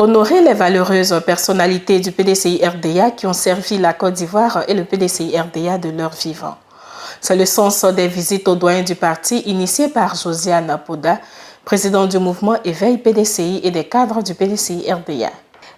Honorer les valeureuses personnalités du PDCI-RDA qui ont servi la Côte d'Ivoire et le PDCI-RDA de leur vivant. C'est le sens des visites aux doyens du parti initiées par Josiane Poda, président du mouvement Éveil PDCI et des cadres du PDCI-RDA.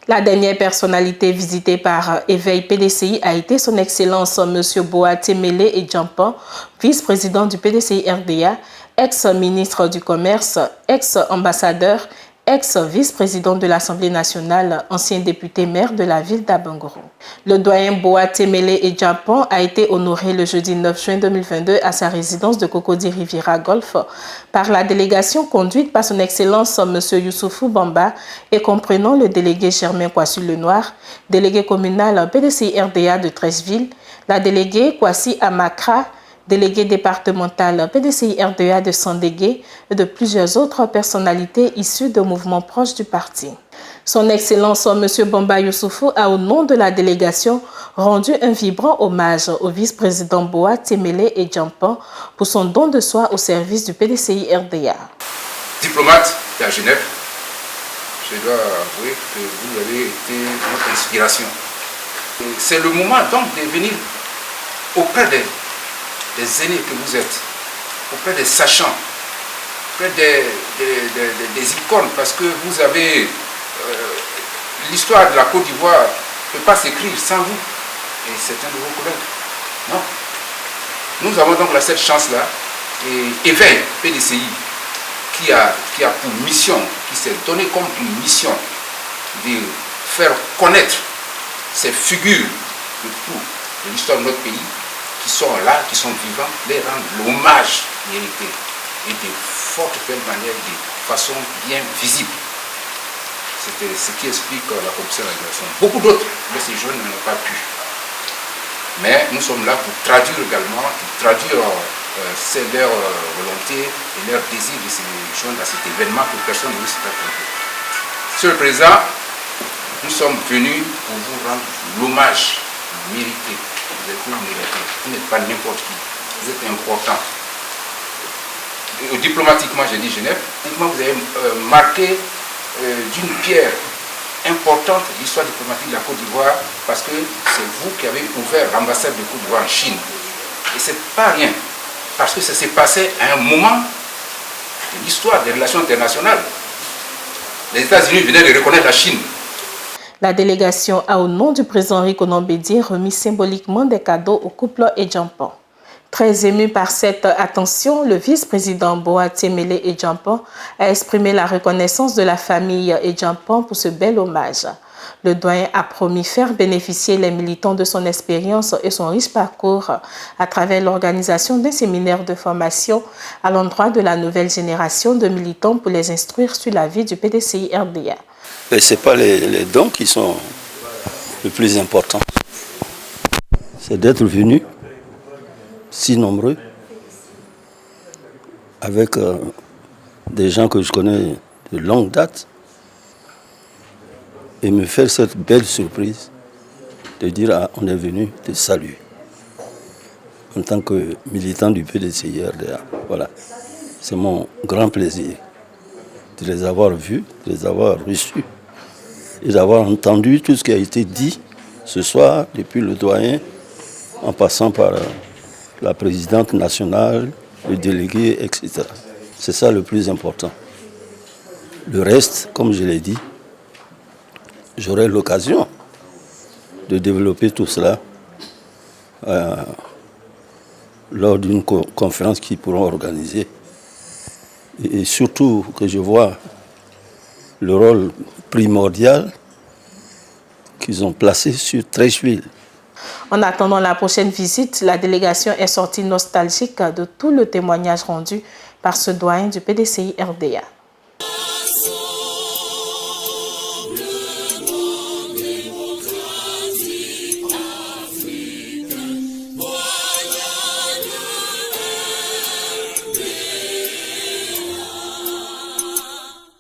La dernière personnalité visitée par Éveil PDCI a été son Excellence M. Boaté Mélé et Djampan, vice-président du PDCI-RDA, ex-ministre du Commerce, ex-ambassadeur, ex-vice-président de l'Assemblée nationale, ancien député maire de la ville d'Abangoro. Le doyen Boaté Mélé et Djampan a été honoré le jeudi 9 juin 2022 à sa résidence de Cocody Riviera Golf par la délégation conduite par son Excellence M. Youssoufou Bamba et comprenant le délégué Germain Kwasi Lenoir, délégué communal PDCI-RDA de Treichville, la déléguée Kwasi Amakra, délégué départemental PDCI-RDA de Sandégué et de plusieurs autres personnalités issues de mouvements proches du parti. Son Excellence M. Bamba Youssoufou a, au nom de la délégation, rendu un vibrant hommage au vice-président Boaté Mélé et Djampan pour son don de soi au service du PDCI-RDA. Diplomate à Genève, je dois avouer que vous avez été notre inspiration. C'est le moment donc de venir auprès des aînés que vous êtes, auprès des sachants, auprès des icônes, parce que vous avez l'histoire de la Côte d'Ivoire ne peut pas s'écrire sans vous et certains de vos collègues. Non. Nous avons donc cette chance-là, et Éveil PDCI, qui a pour mission, qui s'est donné comme une mission de faire connaître ces figures de tout de l'histoire de notre pays, qui sont là, qui sont vivants, les rendre l'hommage mérité et de forte belle manière, de façon bien visible. C'était ce qui explique la commission de l'organisation. Beaucoup d'autres de ces jeunes n'ont pas pu. Mais nous sommes là pour traduire également, pour traduire leur volonté et leur désir de se joindre à cet événement que personne ne veut se faire tromper. Monsieur le Président, nous sommes venus pour vous rendre l'hommage mérité. Vous êtes mérité. Vous n'êtes pas n'importe qui. Vous êtes important. Diplomatiquement, j'ai dit Genève. Vous avez marqué d'une pierre importante l'histoire diplomatique de la Côte d'Ivoire parce que c'est vous qui avez ouvert l'ambassade de Côte d'Ivoire en Chine. Et c'est pas rien. Parce que ça s'est passé à un moment de l'histoire des relations internationales. Les États-Unis venaient de reconnaître la Chine. La délégation a, au nom du président Rikonan Bédié, remis symboliquement des cadeaux au couple et Djampan. Très ému par cette attention, le vice-président Boaté Mélé et Djampan a exprimé la reconnaissance de la famille et Djampan pour ce bel hommage. Le doyen a promis faire bénéficier les militants de son expérience et son riche parcours à travers l'organisation d'un séminaire de formation à l'endroit de la nouvelle génération de militants pour les instruire sur la vie du PDCI-RDA. Ce n'est pas les dons qui sont le plus important. C'est d'être venu si nombreux avec des gens que je connais de longue date et me faire cette belle surprise de dire on est venu te saluer en tant que militant du PDCI-RDA. Voilà, c'est mon grand plaisir de les avoir vus, de les avoir reçus et d'avoir entendu tout ce qui a été dit ce soir, depuis le doyen, en passant par la présidente nationale, le délégué, etc. C'est ça le plus important. Le reste, comme je l'ai dit, j'aurai l'occasion de développer tout cela lors d'une conférence qu'ils pourront organiser. Et surtout que je vois le rôle primordial qu'ils ont placé sur Treichville. En attendant la prochaine visite, la délégation est sortie nostalgique de tout le témoignage rendu par ce doyen du PDCI-RDA.